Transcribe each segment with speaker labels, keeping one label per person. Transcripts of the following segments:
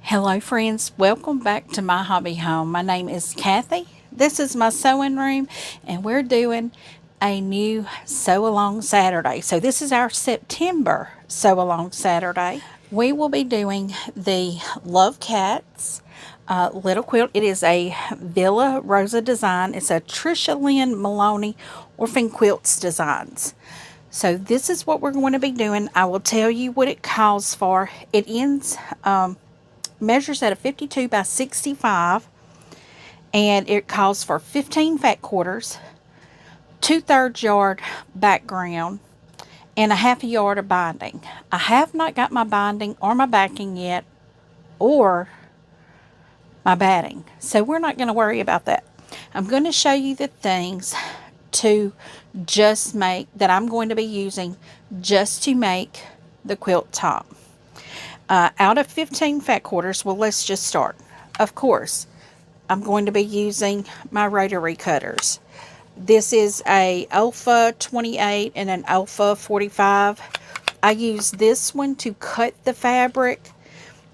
Speaker 1: Hello friends, welcome back to my hobby home. My name is Cathy. This is my sewing room and we're doing a new sew along Saturday. So this is our September sew along Saturday. We will be doing the Love Cats little quilt. It is a Villa Rosa design. It's a Trisha Lynn Maloney Orphan Quilts designs. So this is what we're going to be doing. I will tell you what it calls for. It measures at a 52 by 65 and it calls for 15 fat quarters, 2/3 yard background, and a half a yard of binding. I have not got my binding or my backing yet, or my batting, so we're not going to worry about that. I'm going to show you the things to just make that I'm going to be using just to make the quilt top. Out of 15 fat quarters, well, let's just start. Of course, I'm going to be using my rotary cutters. This is a Alpha 28 and an Alpha 45. I use this one to cut the fabric,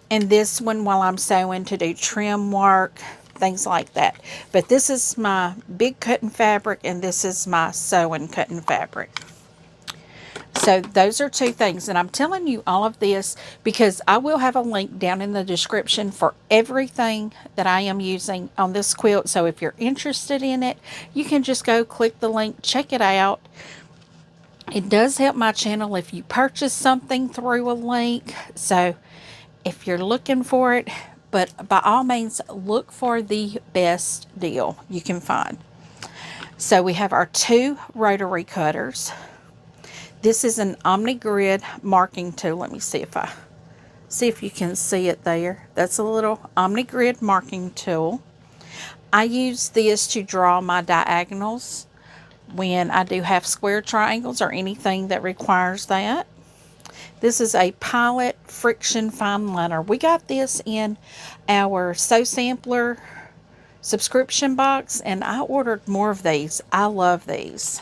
Speaker 1: and this one while I'm sewing to do trim work, things like that. But this is my big cutting fabric, and this is my sewing cutting fabric. So those are two things, and I'm telling you all of this because I will have a link down in the description for everything that I am using on this quilt. So if you're interested in it, you can just go click the link, check it out. It does help my channel if you purchase something through a link. So if you're looking for it, but by all means, look for the best deal you can find. So we have our two rotary cutters. This is an Omni Grid marking tool. Let me see if you can see it there. That's a little Omni Grid marking tool. I use this to draw my diagonals when I do half square triangles or anything that requires that. This is a Pilot Friction Fine Liner. We got this in our Sew Sampler subscription box, and I ordered more of these. I love these.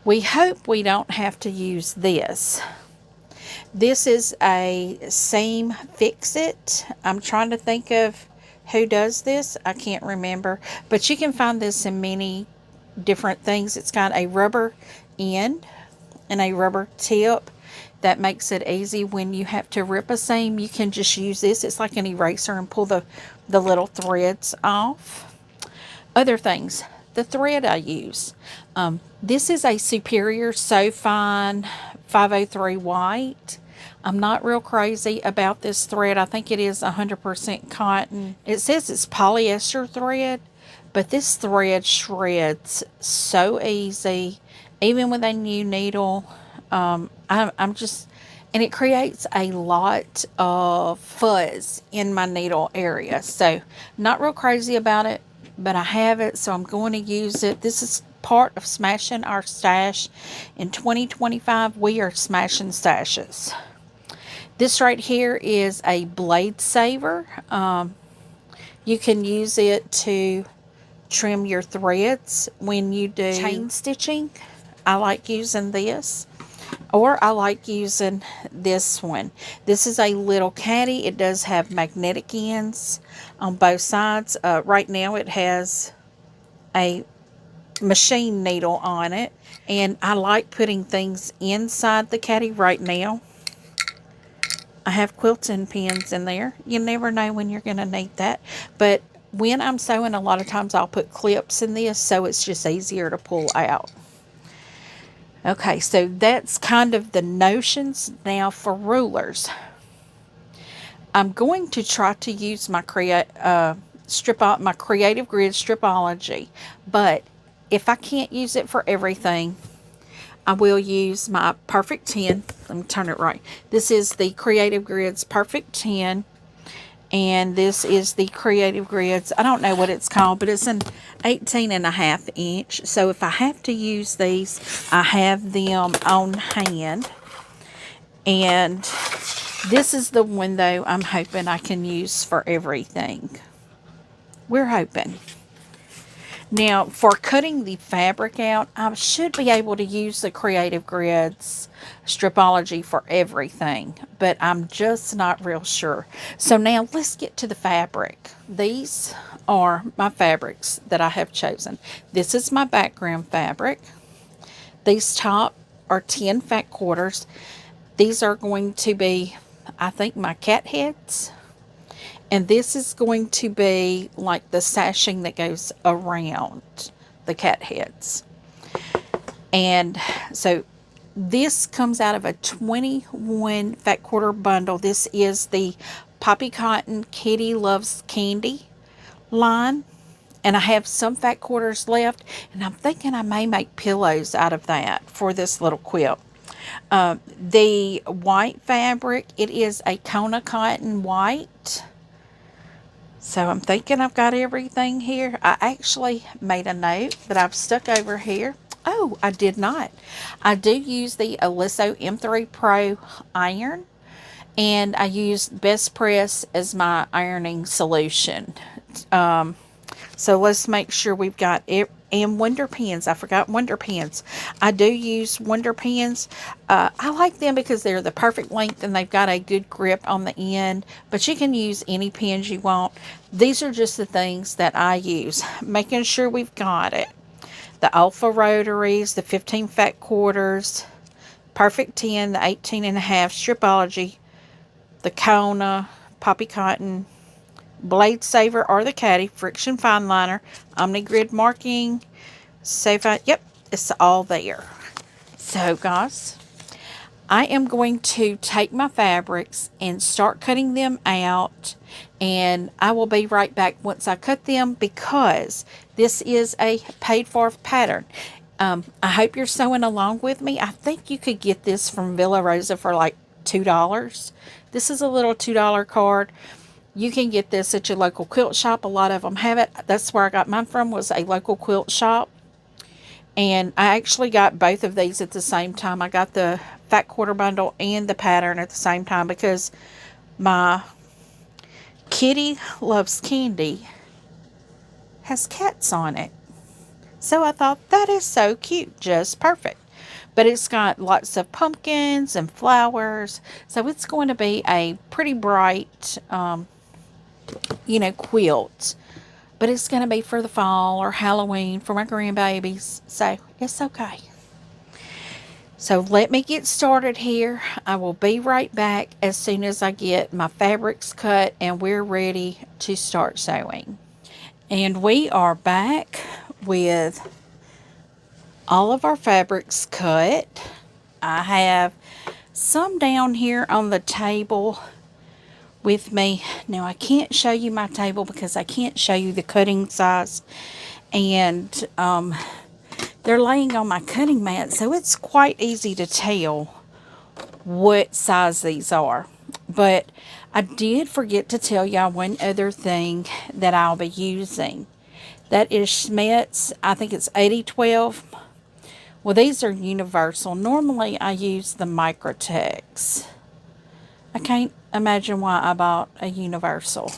Speaker 1: We hope we don't have to use this. This is a Seam Fix-It. I'm trying to think of who does this. I can't remember. But you can find this in many different things. It's got a rubber end and a rubber tip. That makes it easy when you have to rip a seam. You can just use this. It's like an eraser and pull the little threads off. Other things. The thread I use. This is a Superior Sew Fine 503 white. I'm not real crazy about this thread. I think it is 100% cotton. It says it's polyester thread, but this thread shreds so easy, even with a new needle. And it creates a lot of fuzz in my needle area. So, not real crazy about it, but I have it, so I'm going to use it. This is part of smashing our stash. In 2025, we are smashing stashes. This right here is a blade saver. You can use it to trim your threads when you do chain stitching. I like using this. Or I like using this one. This is a little caddy. It does have magnetic ends on both sides. Right now it has a machine needle on it. And I like putting things inside the caddy right now. I have quilting pins in there. You never know when you're going to need that. But when I'm sewing, a lot of times I'll put clips in this so it's just easier to pull out. Okay, so that's kind of the notions. Now for rulers. I'm going to try to use my Creative Grid Stripology, but if I can't use it for everything, I will use my Perfect 10. Let me turn it right. This is the Creative Grids Perfect 10. And this is the Creative Grids, I don't know what it's called, but it's an 18.5 inch. So if I have to use these, I have them on hand. And this is the one, though, I'm hoping I can use for everything. We're hoping. Now, for cutting the fabric out, I should be able to use the Creative Grids Stripology for everything, but I'm just not real sure. So now let's get to the fabric. These are my fabrics that I have chosen. This is my background fabric. These top are 10 fat quarters. These are going to be, I think, my cat heads. And this is going to be like the sashing that goes around the cat heads. And so this comes out of a 21 fat quarter bundle. This is the Poppy Cotton Kitty Loves Candy line. And I have some fat quarters left. And I'm thinking I may make pillows out of that for this little quilt. The white fabric, it is a Kona Cotton white. So I'm thinking I've got everything here. I actually made a note that I've stuck over here. Oh, I did not. I do use the Oliso M3 Pro iron. And I use Best Press as my ironing solution. So let's make sure we've got it. And Wonder Pens. I forgot Wonder Pens. I do use Wonder Pens. I like them because they're the perfect length and they've got a good grip on the end. But you can use any pens you want. These are just the things that I use. Making sure we've got it. The Alpha Rotaries, the 15 fat quarters, Perfect 10, the 18 and a half, Stripology, the Kona, Poppy Cotton, Blade Saver or the Cathy, Friction Fine Liner, Omni Grid Marking, Safe Out. Yep, it's all there. So guys, I am going to take my fabrics and start cutting them out, and I will be right back once I cut them because this is a paid for pattern. I hope you're sewing along with me. I think you could get this from Villa Rosa for like $2. This is a little $2 card. You can get this at your local quilt shop. A lot of them have it. That's where I got mine from, was a local quilt shop. And I actually got both of these at the same time. I got the fat quarter bundle and the pattern at the same time because my Kitty Loves Candy has cats on it. So I thought, that is so cute. Just perfect. But it's got lots of pumpkins and flowers. So it's going to be a pretty bright quilt. But it's going to be for the fall or Halloween for my grandbabies. So it's okay. So let me get started here. I will be right back as soon as I get my fabrics cut and we're ready to start sewing. And we are back with all of our fabrics cut. I have some down here on the table with me. Now I can't show you my table because I can't show you the cutting size, and they're laying on my cutting mat, so it's quite easy to tell what size these are. But I did forget to tell y'all one other thing that I'll be using. That is Schmidt's, I think it's 8012. Well, these are universal. Normally I use the Microtex. I can't imagine why I bought a universal.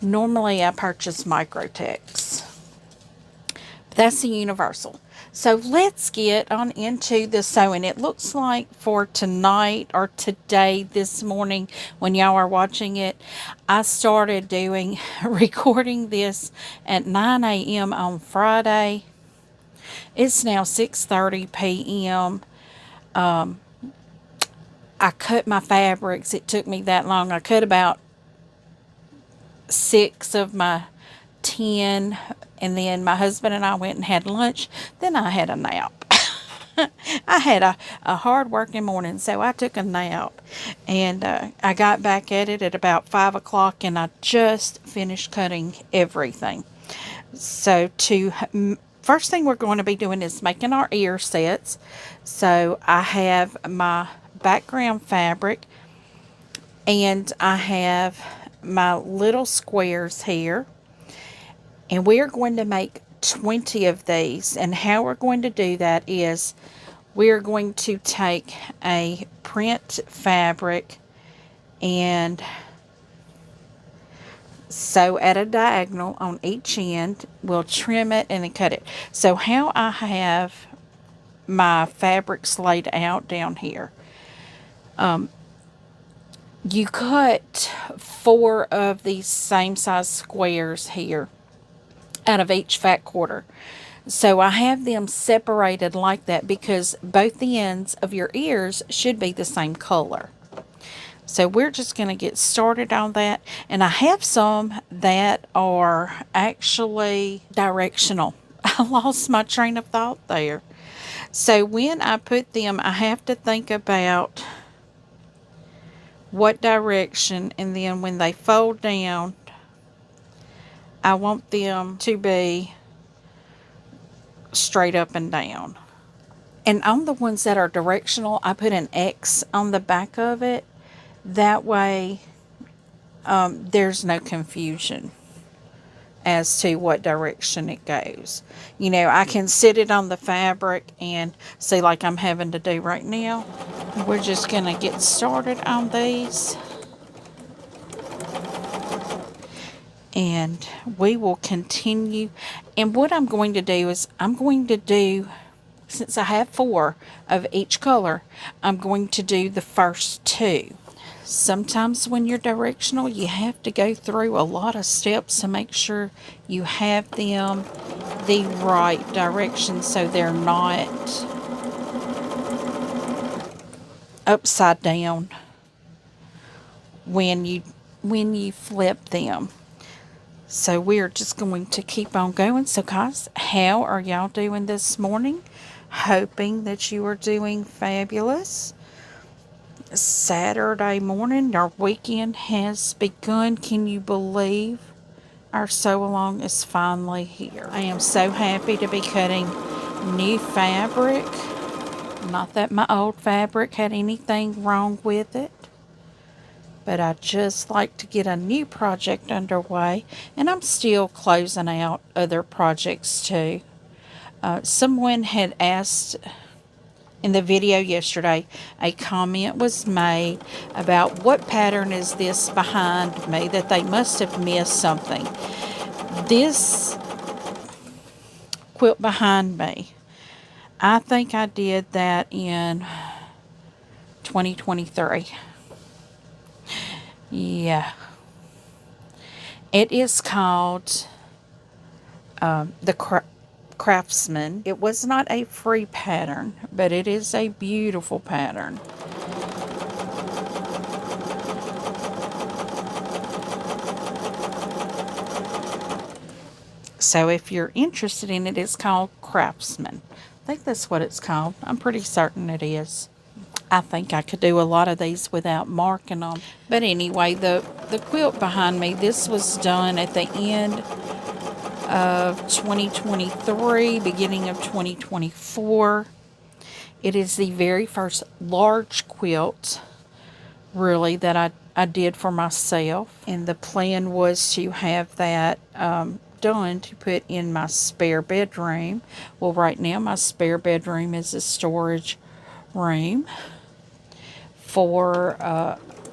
Speaker 1: Normally I purchase Microtex. But that's the universal. So let's get on into the sewing. It looks like for tonight or today, this morning, when y'all are watching it, I started recording this at 9 a.m. on Friday. It's now 6:30 p.m. I cut my fabrics. It took me that long. I cut about 6 of my 10, and then my husband and I went and had lunch. Then I had a nap. I had a hard working morning, so I took a nap, and I got back at it at about 5 o'clock, and I just finished cutting everything. So first thing we're going to be doing is making our ear sets. So I have my background fabric, and I have my little squares here, and we are going to make 20 of these. And how we're going to do that is we're going to take a print fabric and sew at a diagonal on each end. We'll trim it and then cut it. So how I have my fabrics laid out down here. You cut 4 of these same size squares here out of each fat quarter. So I have them separated like that because both the ends of your ears should be the same color. So we're just going to get started on that. And I have some that are actually directional. I lost my train of thought there. So when I put them, I have to think about what direction, and then when they fold down, I want them to be straight up and down. And on the ones that are directional, I put an X on the back of it. That way, there's no confusion as to what direction it goes. You know, I can sit it on the fabric and see, like I'm having to do right now. We're just going to get started on these. And we will continue. And what I'm going to do is I'm going to do, since I have 4 of each color, I'm going to do the first 2. Sometimes when you're directional, you have to go through a lot of steps to make sure you have them the right direction so they're not upside down when you flip them. So we're just going to keep on going. So guys, how are y'all doing this morning? Hoping that you are doing fabulous. Saturday morning, our weekend has begun. Can you believe our sew along is finally here? I am so happy to be cutting new fabric. Not that my old fabric had anything wrong with it, but I just like to get a new project underway, and I'm still closing out other projects too. Someone had asked in the video yesterday, a comment was made about what pattern is this behind me, that they must have missed something. This quilt behind me, I think I did that in 2023. Yeah. It is called the Craftsman. It was not a free pattern, but it is a beautiful pattern. So if you're interested in it, it's called Craftsman. I think that's what it's called. I'm pretty certain it is. I think I could do a lot of these without marking them. But anyway, the quilt behind me, this was done at the end of 2023, beginning of 2024. It is the very first large quilt, really, that I did for myself. And the plan was to have that done to put in my spare bedroom. Well, right now my spare bedroom is a storage room for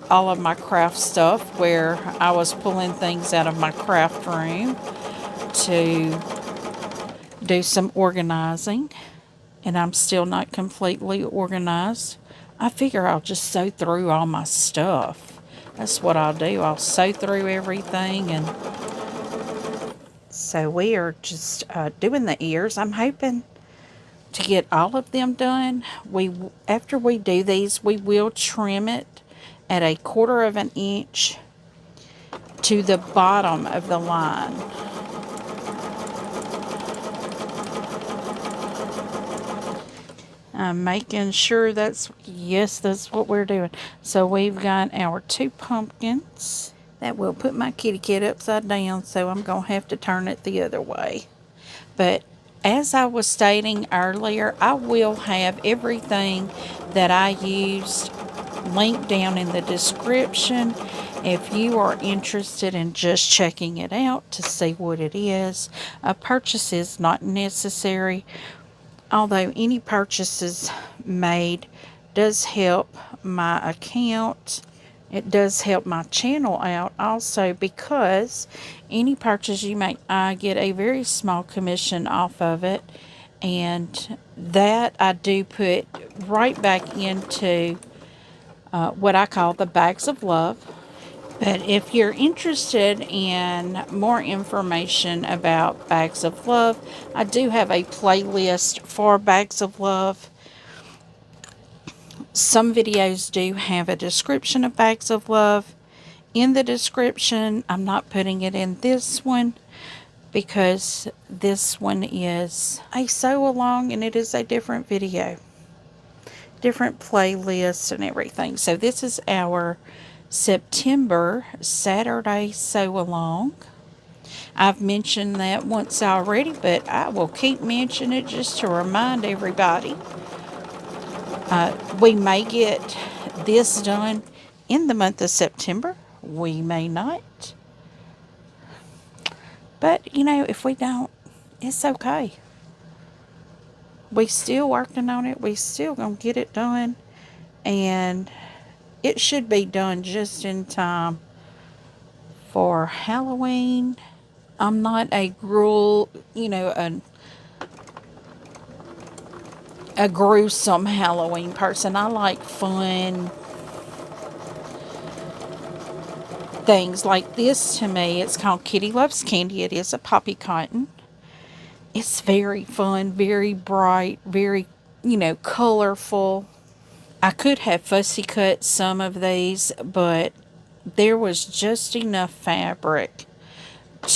Speaker 1: all of my craft stuff, where I was pulling things out of my craft room to do some organizing, and I'm still not completely organized. I figure I'll just sew through all my stuff. That's what I'll do. I'll sew through everything. And so we are just doing the ears. I'm hoping to get all of them done. After we do these, we will trim it at 1/4 of an inch to the bottom of the line. I'm making sure that's what we're doing. So we've got our 2 pumpkins. That will put my kitty cat upside down, so I'm going to have to turn it the other way. But as I was stating earlier, I will have everything that I used linked down in the description if you are interested in just checking it out to see what it is. A purchase is not necessary, although any purchases made does help my account It does help my channel out also, because any purchase you make, I get a very small commission off of it. And that I do put right back into what I call the bags of love. But if you're interested in more information about bags of love, I do have a playlist for bags of love. Some videos do have a description of bags of love in the description. I'm not putting it in this one because this one is a sew along and it is a different video, different playlist and everything. So this is our September Saturday sew along. I've mentioned that once already, but I will keep mentioning it just to remind everybody. We may get this done in the month of September. We may not. But, you know, if we don't, it's okay. We still working on it. We still gonna get it done. And it should be done just in time for Halloween. I'm not a a gruesome Halloween person. I like fun things like this. To me, it's called Kitty Loves Candy. It is a poppy cotton. It's very fun, very bright, very, colorful. I could have fussy cut some of these, but there was just enough fabric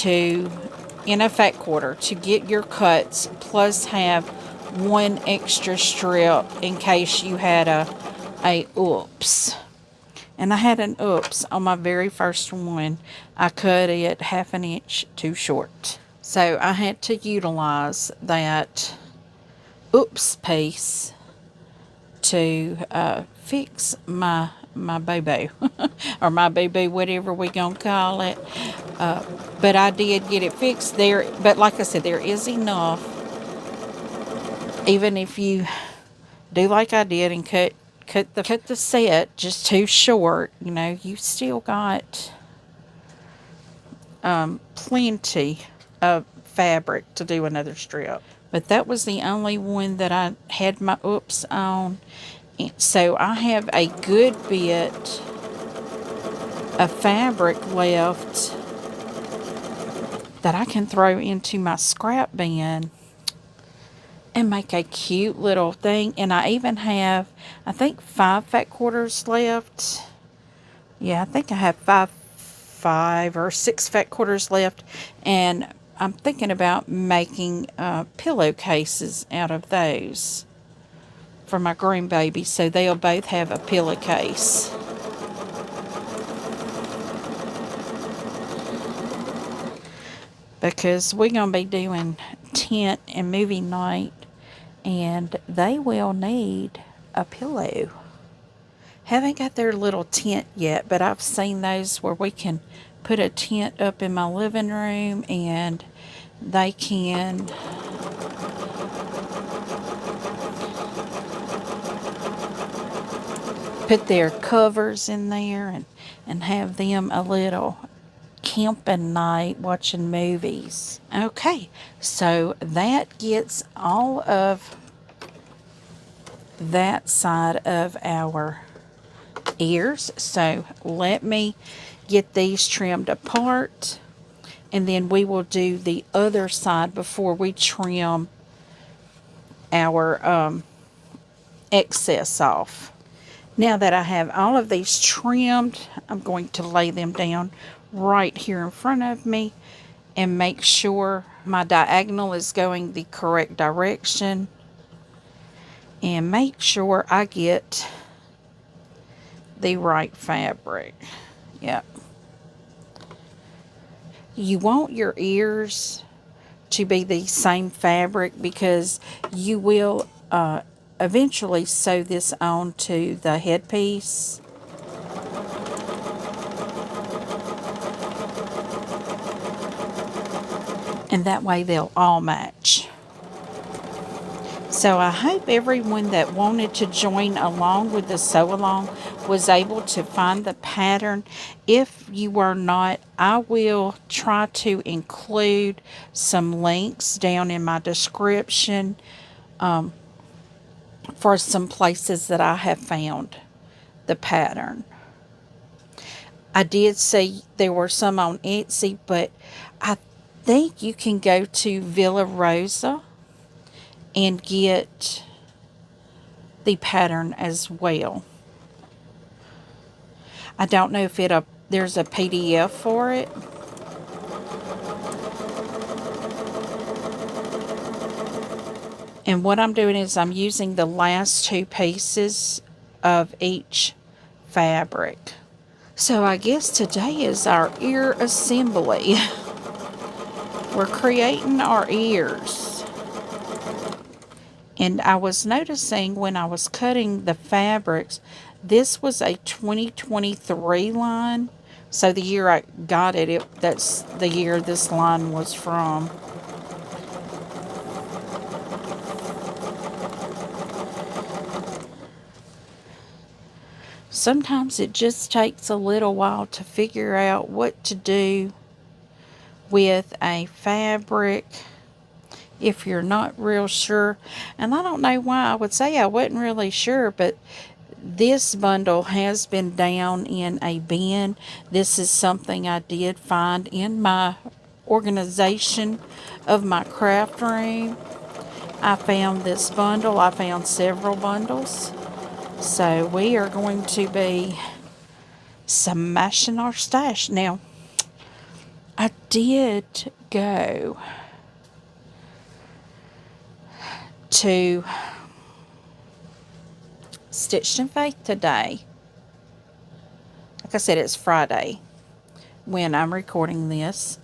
Speaker 1: in a fat quarter to get your cuts, plus have one extra strip in case you had a oops. And I had an oops on my very first one. I cut it 1/2 inch too short. So I had to utilize that oops piece to fix my boo-boo. Or my boo-boo, whatever we gonna call it. But I did get it fixed there. But like I said, there is enough. Even if you do like I did and cut the set just too short, you still got plenty of fabric to do another strip. But that was the only one that I had my oops on. So I have a good bit of fabric left that I can throw into my scrap bin and make a cute little thing. And I even have, I think, 5 fat quarters left. Yeah, I think I have 5 or 6 fat quarters left. And I'm thinking about making pillowcases out of those for my grandbabies, so they'll both have a pillowcase. Because we're going to be doing tent and movie night, and they will need a pillow. Haven't got their little tent yet, but I've seen those where we can put a tent up in my living room and they can put their covers in there and have them a little camping night watching movies. Okay, so that gets all of that side of our ears. So let me get these trimmed apart, and then we will do the other side before we trim our excess off. Now that I have all of these trimmed, I'm going to lay them down right here in front of me and make sure my diagonal is going the correct direction, and make sure I get the right fabric. Yep. You want your ears to be the same fabric because you will eventually sew this onto the headpiece. And that way they'll all match. So I hope everyone that wanted to join along with the sew along was able to find the pattern. If you were not, I will try to include some links down in my description for some places that I have found the pattern. I did see there were some on Etsy, but I think you can go to Villa Rosa and get the pattern as well. I don't know if there's a PDF for it. And what I'm doing is I'm using the last 2 pieces of each fabric. So I guess today is our ear assembly. We're creating our ears. And I was noticing when I was cutting the fabrics, this was a 2023 line. So the year I got it, that's the year this line was from. Sometimes it just takes a little while to figure out what to do with a fabric if you're not real sure. And I don't know why I would say I wasn't really sure, but this bundle has been down in a bin. This is something I did find in my organization of my craft room. I found this bundle. I found several bundles. So we are going to be smashing our stash. Now, I did go to Stitched in Faith today. Like I said, it's Friday when I'm recording this.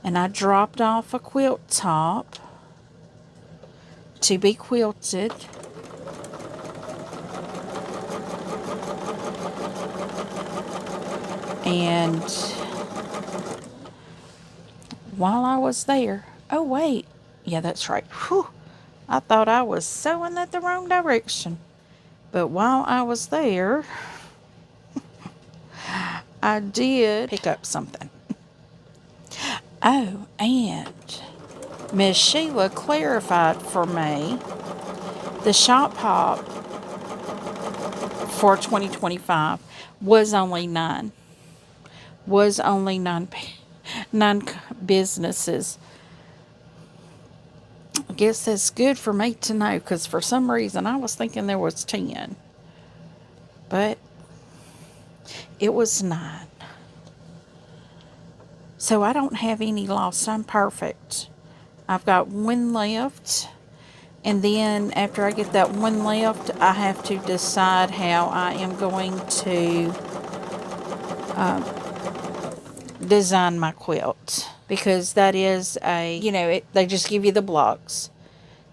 Speaker 1: And I dropped off a quilt top to be quilted. And while I was there, oh wait, yeah, that's right. Whew, I thought I was sewing it the wrong direction. But while I was there, I did pick up something. Oh, and Miss Sheila clarified for me the shop hop for 2025 was only 9. Was only 9 businesses. I guess that's good for me to know, because for some reason I was thinking there was 10. But it was 9. So I don't have any lost. I'm perfect. I've got 1 left. And then after I get that 1 left, I have to decide how I am going to design my quilt. Because that is they just give you the blocks.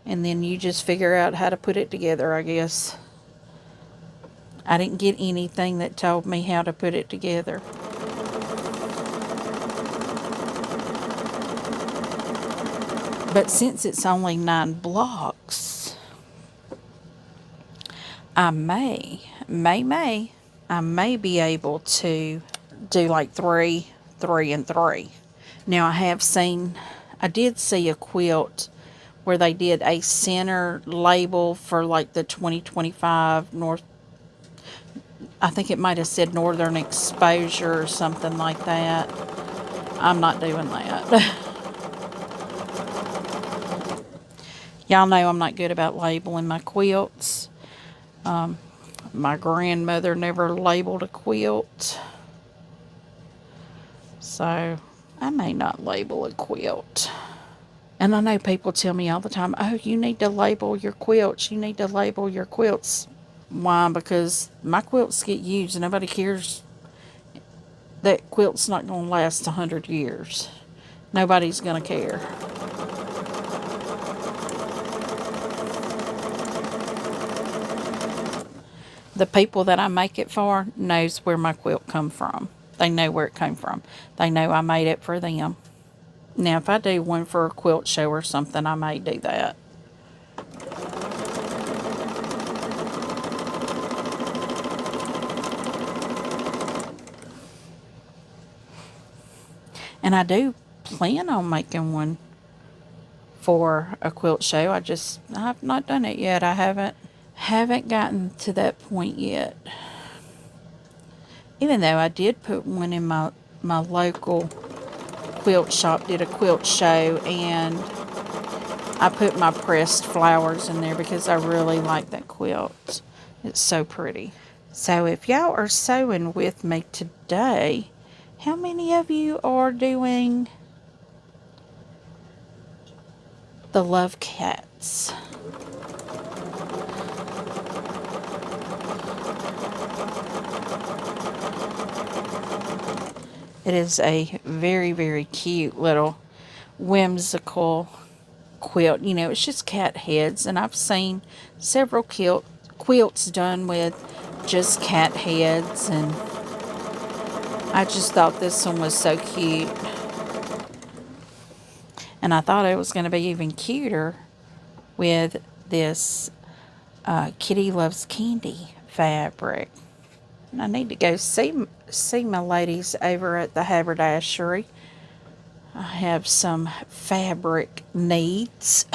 Speaker 1: And then you just figure out how to put it together, I guess. I didn't get anything that told me how to put it together. But since it's only 9 blocks, I may be able to do like 3, 3, and 3. Now I did see a quilt where they did a center label for like the 2025 I think it might have said Northern Exposure or something like that. I'm not doing that. Y'all know I'm not good about labeling my quilts. My grandmother never labeled a quilt. So I may not label a quilt. And I know people tell me all the time, oh, you need to label your quilts. You need to label your quilts. Why? Because my quilts get used. Nobody cares. That quilt's not going to last 100 years. Nobody's going to care. The people that I make it for knows where my quilt come from. They know where it came from. They know I made it for them. Now, if I do one for a quilt show or something, I may do that. And I do plan on making one for a quilt show. I've not done it yet. I haven't gotten to that point yet. Even though I did put one in my local quilt shop, did a quilt show, and I put my pressed flowers in there because I really like that quilt. It's so pretty. So if y'all are sewing with me today, how many of you are doing the Love Cats? It is a very, very cute little whimsical quilt. You know, it's just cat heads, and I've seen several quilts done with just cat heads, and I just thought this one was so cute. And I thought it was going to be even cuter with this Kitty Loves Candy fabric. And I need to go see my ladies over at the haberdashery. I have some fabric needs.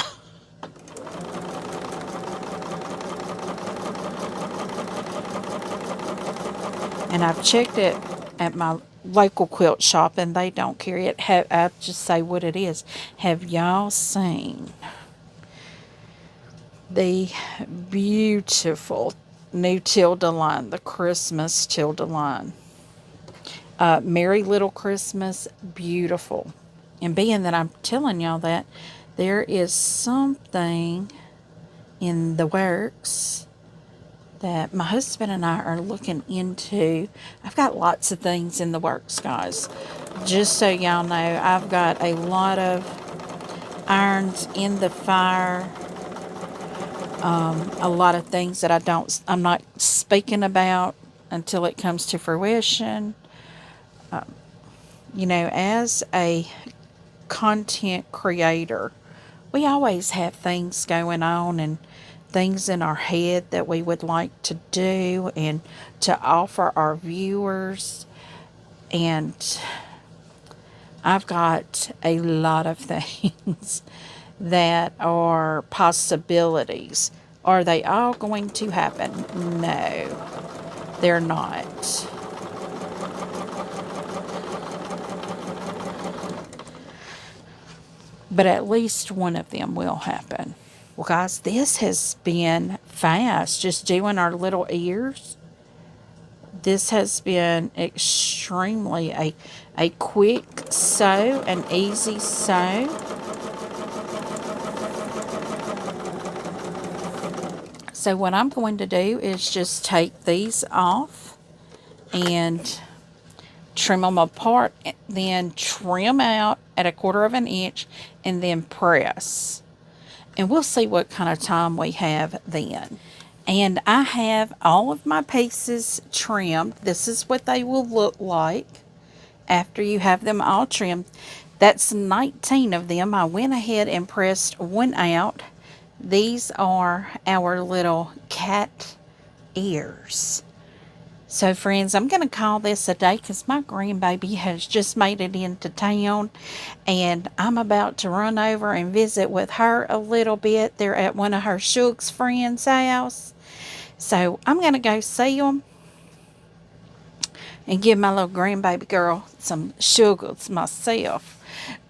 Speaker 1: And I've checked it at my local quilt shop, and they don't carry it. I just say what it is. Have y'all seen the beautiful new Tilda line, the Christmas Tilda line? Merry Little Christmas, beautiful. And being that I'm telling y'all that, there is something in the works that my husband and I are looking into. I've got lots of things in the works, guys. Just so y'all know, I've got a lot of irons in the fire. A lot of things that I'm not speaking about until it comes to fruition. You know, as a content creator, we always have things going on and things in our head that we would like to do and to offer our viewers. And I've got a lot of things that are possibilities. Are they all going to happen? No, they're not. But at least one of them will happen. Well, guys, this has been fast. Just doing our little ears. This has been extremely a quick sew, an easy sew. So what I'm going to do is just take these off and trim them apart, then trim out at 1/4 of an inch, and then press. And we'll see what kind of time we have then. And I have all of my pieces trimmed. This is what they will look like after you have them all trimmed. That's 19 of them. I went ahead and pressed one out. These are our little cat ears. So friends, I'm going to call this a day because my grandbaby has just made it into town, and I'm about to run over and visit with her a little bit. They're at one of her Shug's friends' house. So I'm going to go see them and give my little grandbaby girl some sugars myself.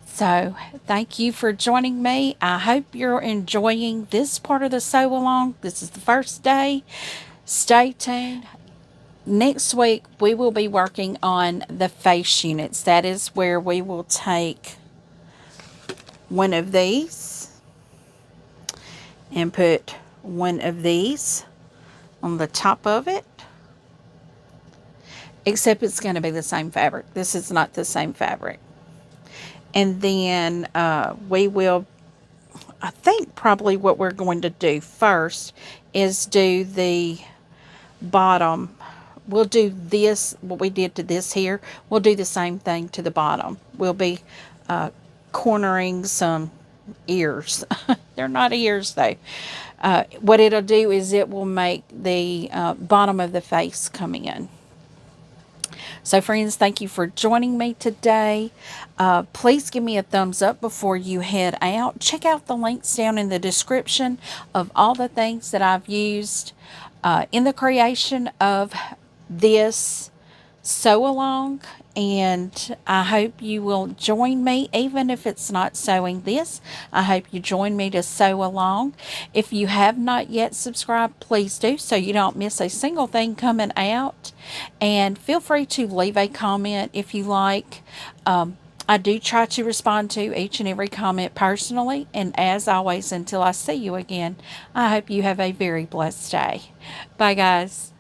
Speaker 1: So thank you for joining me. I hope you're enjoying this part of the sew along. This is the first day. Stay tuned. Next week, we will be working on the face units. That is where we will take one of these and put one of these on the top of it. Except it's going to be the same fabric. This is not the same fabric. And then we will, I think probably what we're going to do first is do the bottom. We'll do this, what we did to this here, we'll do the same thing to the bottom. We'll be cornering some ears. They're not ears though. What it'll do is it will make the bottom of the face come in. So friends, thank you for joining me today. Please give me a thumbs up before you head out. Check out the links down in the description of all the things that I've used in the creation of this sew along, and I hope you will join me, even if it's not sewing this. I hope you join me to sew along. If you have not yet subscribed, please do, so you don't miss a single thing coming out. And feel free to leave a comment if you like. I do try to respond to each and every comment personally. And as always, until I see you again, I hope you have a very blessed day. Bye, guys.